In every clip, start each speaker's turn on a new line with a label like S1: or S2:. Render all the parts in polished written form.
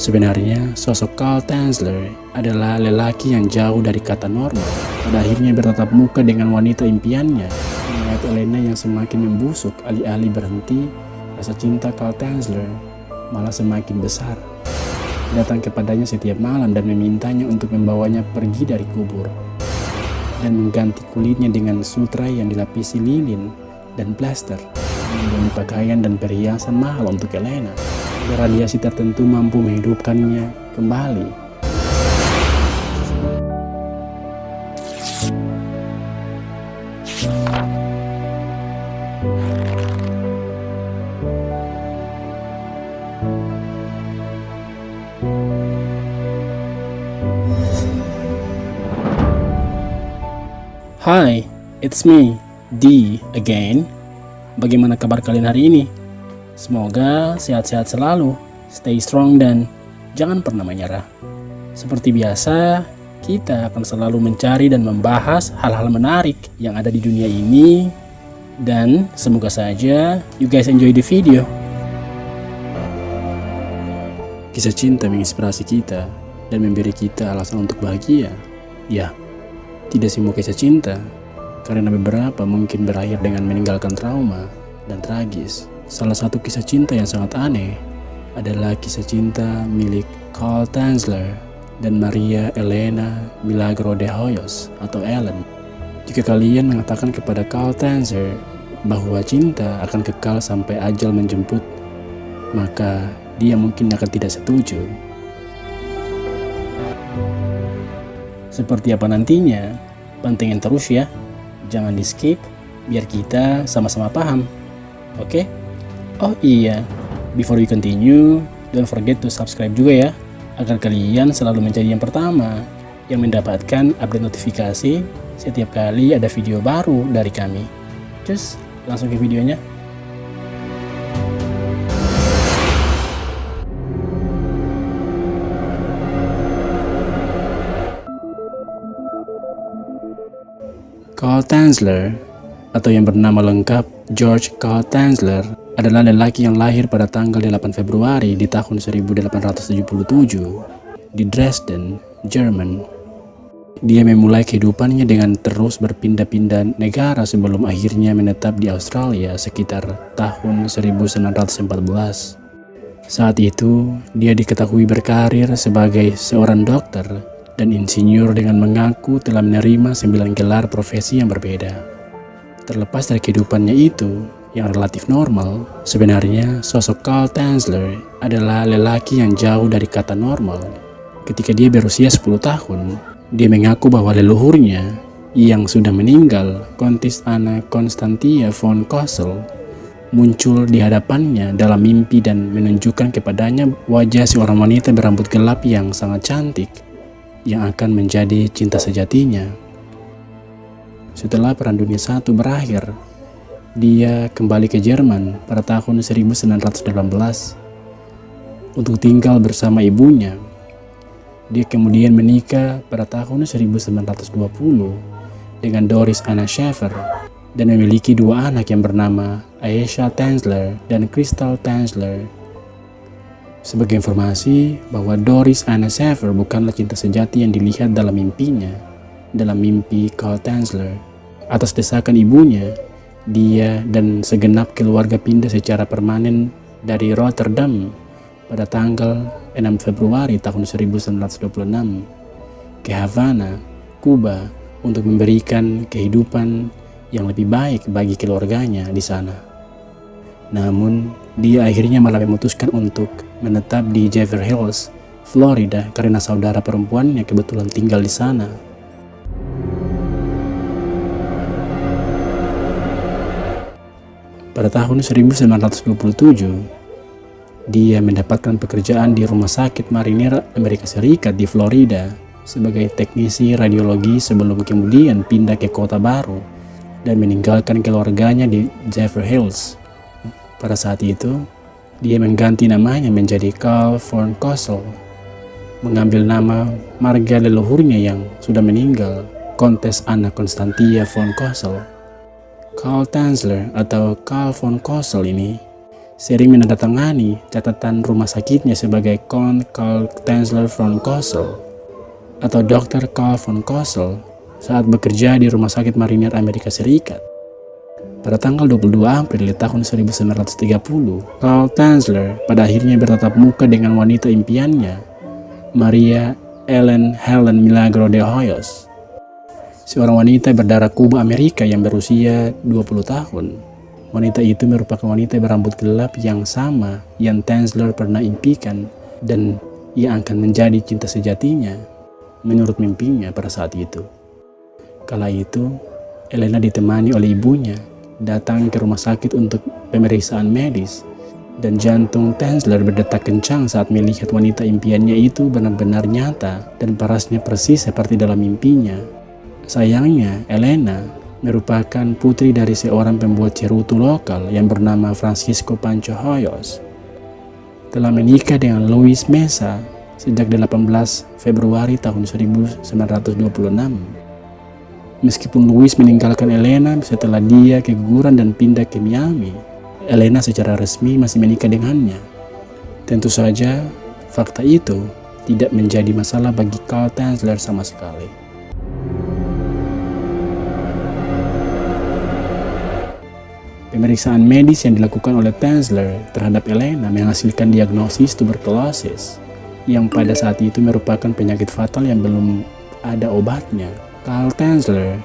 S1: Sebenarnya, sosok Carl Tanzler adalah lelaki yang jauh dari kata normal. Pada akhirnya bertatap muka dengan wanita impiannya. Melihat Elena yang semakin membusuk alih-alih berhenti, rasa cinta Carl Tanzler malah semakin besar. Datang kepadanya setiap malam dan memintanya untuk membawanya pergi dari kubur. Dan mengganti kulitnya dengan sutra yang dilapisi lilin dan plaster. Membeli pakaian dan perhiasan mahal untuk Elena. Radiasi tertentu mampu menghidupkannya kembali. Hi, it's me, D again. Bagaimana kabar kalian hari ini? Semoga sehat-sehat selalu, stay strong dan jangan pernah menyerah. Seperti biasa, kita akan selalu mencari dan membahas hal-hal menarik yang ada di dunia ini. Dan semoga saja you guys enjoy the video. Kisah cinta menginspirasi kita dan memberi kita alasan untuk bahagia. Ya, tidak semua kisah cinta, karena beberapa mungkin berakhir dengan meninggalkan trauma dan tragis. Salah satu kisah cinta yang sangat aneh adalah kisah cinta milik Carl Tanzler dan Maria Elena Milagro de Hoyos atau Ellen. Jika kalian mengatakan kepada Carl Tanzler bahwa cinta akan kekal sampai ajal menjemput, maka dia mungkin akan tidak setuju. Seperti apa nantinya? Pantengin terus ya, jangan di skip biar kita sama-sama paham. Oke? Oh iya, before we continue, don't forget to subscribe juga ya, agar kalian selalu menjadi yang pertama yang mendapatkan update notifikasi setiap kali ada video baru dari kami. Just langsung ke videonya. Carl Tanzler, atau yang bernama lengkap George Carl Tanzler, adalah lelaki yang lahir pada tanggal 8 Februari di tahun 1877 di Dresden, Jerman. Dia memulai kehidupannya dengan terus berpindah-pindah negara sebelum akhirnya menetap di Australia sekitar tahun 1914. Saat itu, dia diketahui berkarir sebagai seorang dokter dan insinyur dengan mengaku telah menerima 9 gelar profesi yang berbeda. Terlepas dari kehidupannya itu yang relatif normal, sebenarnya sosok Carl Tanzler adalah lelaki yang jauh dari kata normal. Ketika dia berusia 10 tahun, dia mengaku bahwa leluhurnya yang sudah meninggal, Countess Anna Constantia von Kossel, muncul di hadapannya dalam mimpi dan menunjukkan kepadanya wajah seorang wanita berambut gelap yang sangat cantik yang akan menjadi cinta sejatinya. Setelah Perang Dunia I berakhir, dia kembali ke Jerman pada tahun 1918 untuk tinggal bersama ibunya. Dia kemudian menikah pada tahun 1920 dengan Doris Anna Schaeffer dan memiliki 2 anak yang bernama Aisha Tanzler dan Crystal Tanzler. Sebagai informasi bahwa Doris Anna Schaeffer bukanlah cinta sejati yang dilihat dalam mimpinya. Dalam mimpi Carl Tanzler, atas desakan ibunya, dia dan segenap keluarga pindah secara permanen dari Rotterdam pada tanggal 6 Februari tahun 1926 ke Havana, Kuba untuk memberikan kehidupan yang lebih baik bagi keluarganya di sana. Namun, dia akhirnya malah memutuskan untuk menetap di Beverly Hills, Florida karena saudara perempuannya kebetulan tinggal di sana. Pada tahun 1927, dia mendapatkan pekerjaan di Rumah Sakit Marinir Amerika Serikat di Florida sebagai teknisi radiologi sebelum kemudian pindah ke kota baru dan meninggalkan keluarganya di Beverly Hills. Pada saat itu, dia mengganti namanya menjadi Carl von Kossel, mengambil nama marga leluhurnya yang sudah meninggal, Countess Anna Constantia von Kossel. Carl Tanzler atau Carl von Kossel ini sering menandatangani catatan rumah sakitnya sebagai Count Karl Tanzler von Cosel atau Dr. Karl von Cosel saat bekerja di Rumah Sakit Marinir Amerika Serikat. Pada tanggal 22 April di tahun 1930, Karl Tanzler pada akhirnya bertatap muka dengan wanita impiannya, Maria Ellen Helen Milagro de Hoyos, seorang wanita berdarah Kuba Amerika yang berusia 20 tahun. Wanita itu merupakan wanita berambut gelap yang sama yang Tanzler pernah impikan dan yang akan menjadi cinta sejatinya menurut mimpinya pada saat itu. Kala itu, Elena ditemani oleh ibunya datang ke rumah sakit untuk pemeriksaan medis, dan jantung Tanzler berdetak kencang saat melihat wanita impiannya itu benar-benar nyata dan parasnya persis seperti dalam mimpinya. Sayangnya, Elena merupakan putri dari seorang pembuat cerutu lokal yang bernama Francisco Pancho Hoyos. Telah menikah dengan Luis Mesa sejak 18 Februari tahun 1926. Meskipun Luis meninggalkan Elena setelah dia keguguran dan pindah ke Miami, Elena secara resmi masih menikah dengannya. Tentu saja, fakta itu tidak menjadi masalah bagi Karl Tanzler sama sekali. Pemeriksaan medis yang dilakukan oleh Tanzler terhadap Elena menghasilkan diagnosis tuberkulosis, yang pada saat itu merupakan penyakit fatal yang belum ada obatnya. Karl Tanzler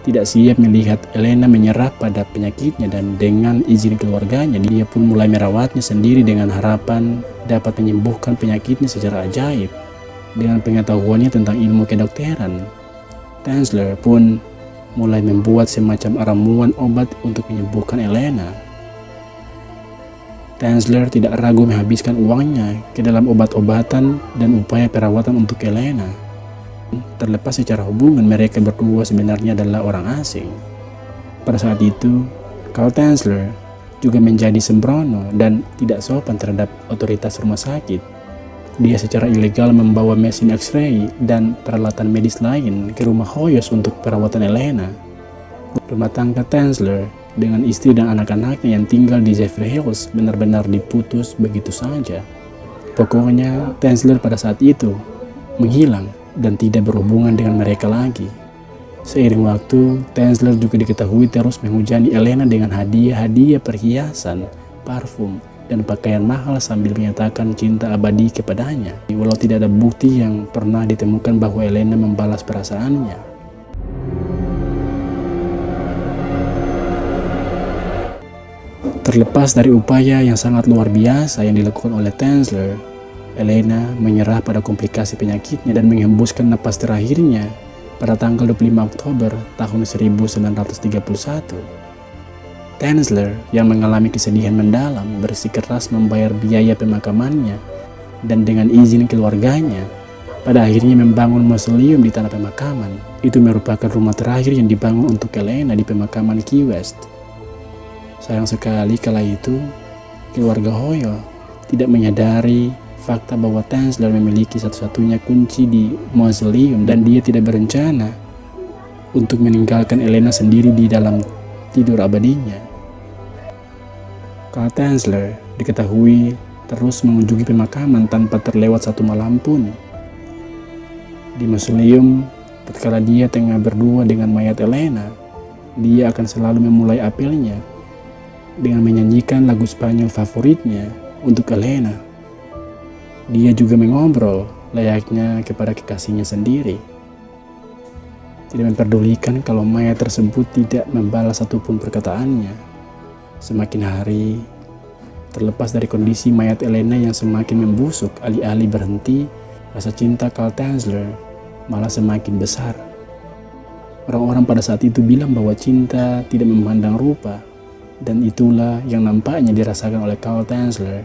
S1: tidak siap melihat Elena menyerah pada penyakitnya, dan dengan izin keluarganya, dia pun mulai merawatnya sendiri dengan harapan dapat menyembuhkan penyakitnya secara ajaib. Dengan pengetahuannya tentang ilmu kedokteran, Tanzler pun mulai membuat semacam ramuan obat untuk menyembuhkan Elena. Tanzler tidak ragu menghabiskan uangnya ke dalam obat-obatan dan upaya perawatan untuk Elena. Terlepas secara hubungan mereka berdua sebenarnya adalah orang asing. Pada saat itu, Karl Tanzler juga menjadi sembrono dan tidak sopan terhadap otoritas rumah sakit. Dia secara ilegal membawa mesin X-ray dan peralatan medis lain ke rumah Hoyos untuk perawatan Elena. Rumah tangga Tanzler dengan istri dan anak-anaknya yang tinggal di Jeffrey Hills benar-benar diputus begitu saja. Pokoknya Tanzler pada saat itu menghilang dan tidak berhubungan dengan mereka lagi. Seiring waktu, Tanzler juga diketahui terus menghujani Elena dengan hadiah-hadiah perhiasan, parfum, dan pakaian mahal sambil menyatakan cinta abadi kepadanya, walau tidak ada bukti yang pernah ditemukan bahwa Elena membalas perasaannya. Terlepas dari upaya yang sangat luar biasa yang dilakukan oleh Tanzler, Elena menyerah pada komplikasi penyakitnya dan menghembuskan napas terakhirnya pada tanggal 25 Oktober tahun 1931. Tanzler yang mengalami kesedihan mendalam bersikeras membayar biaya pemakamannya, dan dengan izin keluarganya, pada akhirnya membangun mausoleum di tanah pemakaman. Itu merupakan rumah terakhir yang dibangun untuk Elena di pemakaman Key West. Sayang sekali kala itu, keluarga Hoyo tidak menyadari fakta bahwa Tanzler memiliki satu-satunya kunci di mausoleum, dan dia tidak berencana untuk meninggalkan Elena sendiri di dalam tidur abadinya. Karl Tanzler diketahui terus mengunjungi pemakaman tanpa terlewat satu malam pun. Di mausoleum, tatkala dia tengah berdua dengan mayat Elena, dia akan selalu memulai apelnya dengan menyanyikan lagu Spanyol favoritnya untuk Elena. Dia juga mengobrol layaknya kepada kekasihnya sendiri, tidak memperdulikan kalau mayat tersebut tidak membalas satupun perkataannya. Semakin hari, terlepas dari kondisi mayat Elena yang semakin membusuk alih-alih berhenti, rasa cinta Karl Tanzler malah semakin besar. Orang-orang pada saat itu bilang bahwa cinta tidak memandang rupa, dan itulah yang nampaknya dirasakan oleh Karl Tanzler.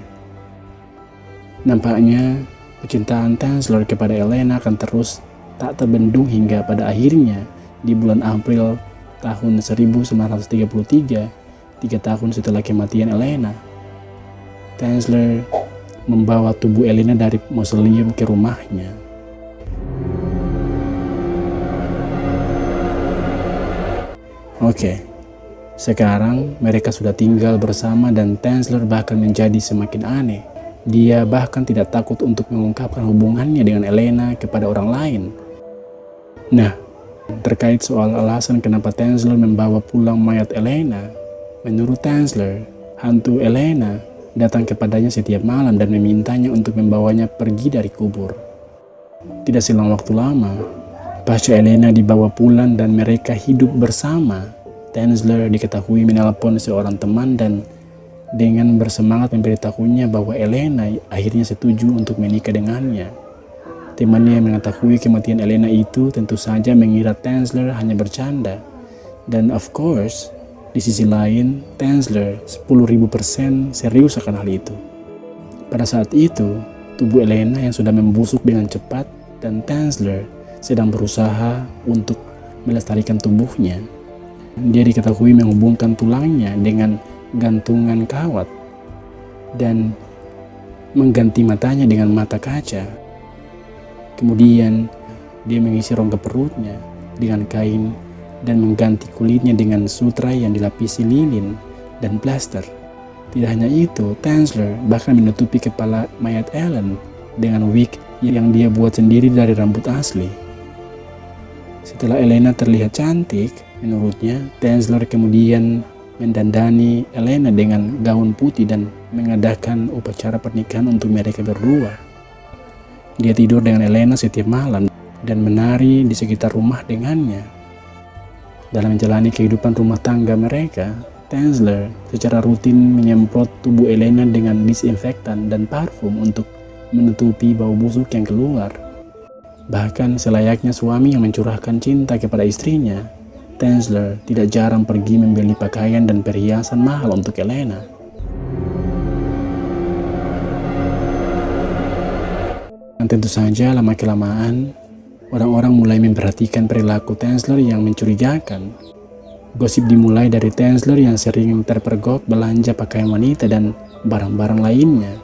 S1: Nampaknya kecintaan Tanzler kepada Elena akan terus tak terbendung hingga pada akhirnya di bulan April tahun 1933, 3 tahun setelah kematian Elena, Tanzler membawa tubuh Elena dari mausoleum ke rumahnya. Oke, Sekarang mereka sudah tinggal bersama dan Tanzler bahkan menjadi semakin aneh. Dia bahkan tidak takut untuk mengungkapkan hubungannya dengan Elena kepada orang lain. Nah, terkait soal alasan kenapa Tanzler membawa pulang mayat Elena, menurut Tanzler, hantu Elena datang kepadanya setiap malam dan memintanya untuk membawanya pergi dari kubur. Tidak selang waktu lama, pasca Elena dibawa pulang dan mereka hidup bersama, Tanzler diketahui menelpon seorang teman dan dengan bersemangat memberitahunya bahwa Elena akhirnya setuju untuk menikah dengannya. Temannya yang mengetahui kematian Elena itu tentu saja mengira Tanzler hanya bercanda. Dan of course, di sisi lain, Tanzler 10.000% serius akan hal itu. Pada saat itu, tubuh Elena yang sudah membusuk dengan cepat dan Tanzler sedang berusaha untuk melestarikan tubuhnya. Dia diketahui menghubungkan tulangnya dengan gantungan kawat dan mengganti matanya dengan mata kaca. Kemudian dia mengisi rongga perutnya dengan kain dan mengganti kulitnya dengan sutra yang dilapisi lilin dan plaster. Tidak hanya itu, Tanzler bahkan menutupi kepala mayat Ellen dengan wig yang dia buat sendiri dari rambut asli. Setelah Elena terlihat cantik, menurutnya, Tanzler kemudian mendandani Elena dengan gaun putih dan mengadakan upacara pernikahan untuk mereka berdua. Dia tidur dengan Elena setiap malam dan menari di sekitar rumah dengannya. Dalam menjalani kehidupan rumah tangga mereka, Tanzler secara rutin menyemprot tubuh Elena dengan disinfektan dan parfum untuk menutupi bau busuk yang keluar. Bahkan selayaknya suami yang mencurahkan cinta kepada istrinya, Tanzler tidak jarang pergi membeli pakaian dan perhiasan mahal untuk Elena. Dan tentu saja lama-kelamaan, orang-orang mulai memperhatikan perilaku Tanzler yang mencurigakan. Gosip dimulai dari Tanzler yang sering terpergok belanja pakaian wanita dan barang-barang lainnya.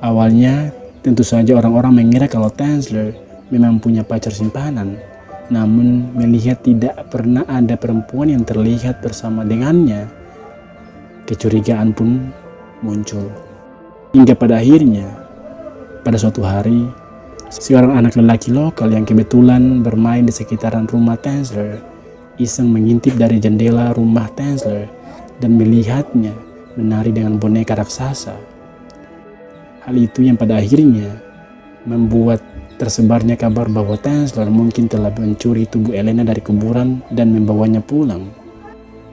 S1: Awalnya, tentu saja orang-orang mengira kalau Tanzler memang punya pacar simpanan. Namun melihat tidak pernah ada perempuan yang terlihat bersama dengannya, kecurigaan pun muncul. Hingga pada akhirnya, pada suatu hari, seorang anak lelaki lokal yang kebetulan bermain di sekitaran rumah Tanzler iseng mengintip dari jendela rumah Tanzler dan melihatnya menari dengan boneka raksasa. Hal itu yang pada akhirnya membuat tersebarnya kabar bahwa Tanzler mungkin telah mencuri tubuh Elena dari kuburan dan membawanya pulang.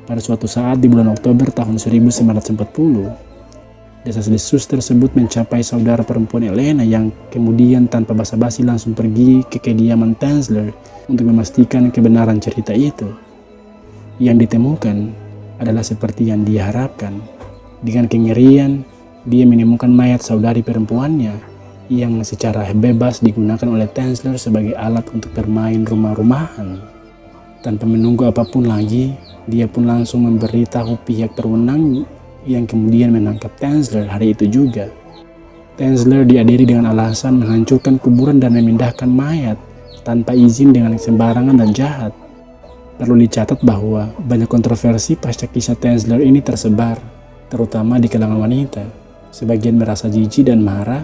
S1: Pada suatu saat di bulan Oktober tahun 1940, desas-desus tersebut mencapai saudara perempuan Elena yang kemudian tanpa basa-basi langsung pergi ke kediaman Tanzler untuk memastikan kebenaran cerita itu. Yang ditemukan adalah seperti yang dia harapkan. Dengan kengerian, dia menemukan mayat saudari perempuannya yang secara bebas digunakan oleh Tanzler sebagai alat untuk bermain rumah-rumahan. Tanpa menunggu apapun lagi, dia pun langsung memberitahu pihak berwenang yang kemudian menangkap Tanzler hari itu juga. Tanzler diadili dengan alasan menghancurkan kuburan dan memindahkan mayat tanpa izin dengan sembarangan dan jahat. Perlu dicatat bahwa banyak kontroversi pasca kisah Tanzler ini tersebar, terutama di kalangan wanita. Sebagian merasa jijik dan marah,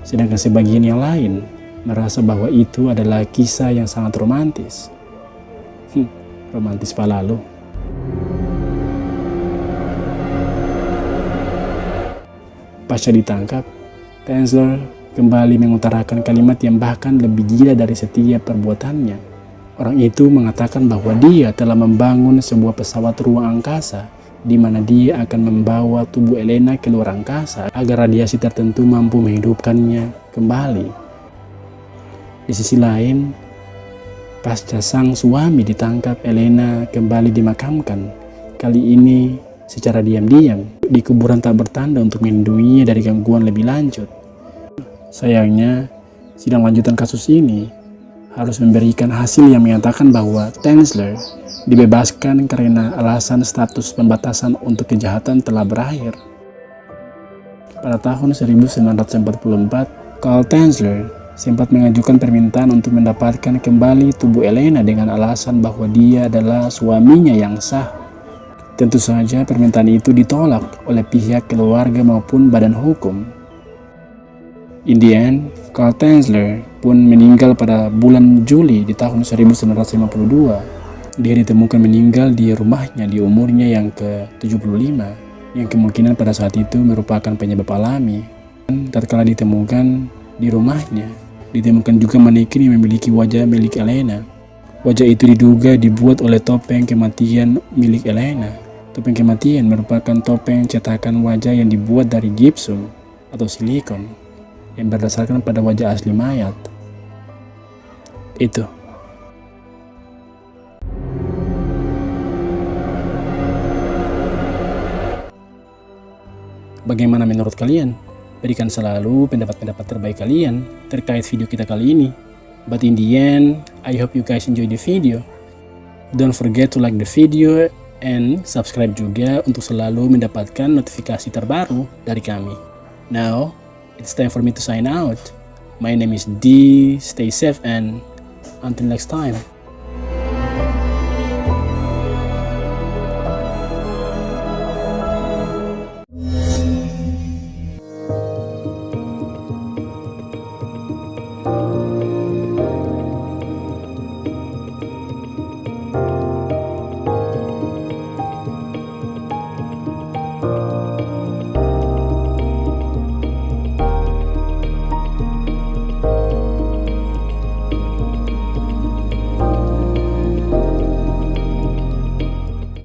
S1: sedangkan sebagian yang lain merasa bahwa itu adalah kisah yang sangat romantis. Romantis pala lo. Pasca ditangkap, Tanzler kembali mengutarakan kalimat yang bahkan lebih gila dari setiap perbuatannya. Orang itu mengatakan bahwa dia telah membangun sebuah pesawat ruang angkasa di mana dia akan membawa tubuh Elena ke luar angkasa agar radiasi tertentu mampu menghidupkannya kembali. Di sisi lain, pasca sang suami ditangkap, Elena kembali dimakamkan. Kali ini secara diam-diam di kuburan tak bertanda untuk melindunginya dari gangguan lebih lanjut. Sayangnya, sidang lanjutan kasus ini harus memberikan hasil yang menyatakan bahwa Tanzler dibebaskan karena alasan status pembatasan untuk kejahatan telah berakhir. Pada tahun 1944, Carl Tanzler sempat mengajukan permintaan untuk mendapatkan kembali tubuh Elena dengan alasan bahwa dia adalah suaminya yang sah. Tentu saja permintaan itu ditolak oleh pihak keluarga maupun badan hukum. In the end, Carl Tanzler pun meninggal pada bulan Juli di tahun 1952. Dia ditemukan meninggal di rumahnya di umurnya yang ke-75, yang kemungkinan pada saat itu merupakan penyebab alami. Tatkala ditemukan di rumahnya, ditemukan juga manekin yang memiliki wajah milik Elena. Wajah itu diduga dibuat oleh topeng kematian milik Elena. Topeng kematian merupakan topeng cetakan wajah yang dibuat dari gipsum atau silikon yang berdasarkan pada wajah asli mayat. Itu. Bagaimana menurut kalian? Berikan selalu pendapat-pendapat terbaik kalian terkait video kita kali ini. But in the end, I hope you guys enjoy the video. Don't forget to like the video and subscribe juga untuk selalu mendapatkan notifikasi terbaru dari kami. Now, it's time for me to sign out. My name is D. Stay safe and until next time.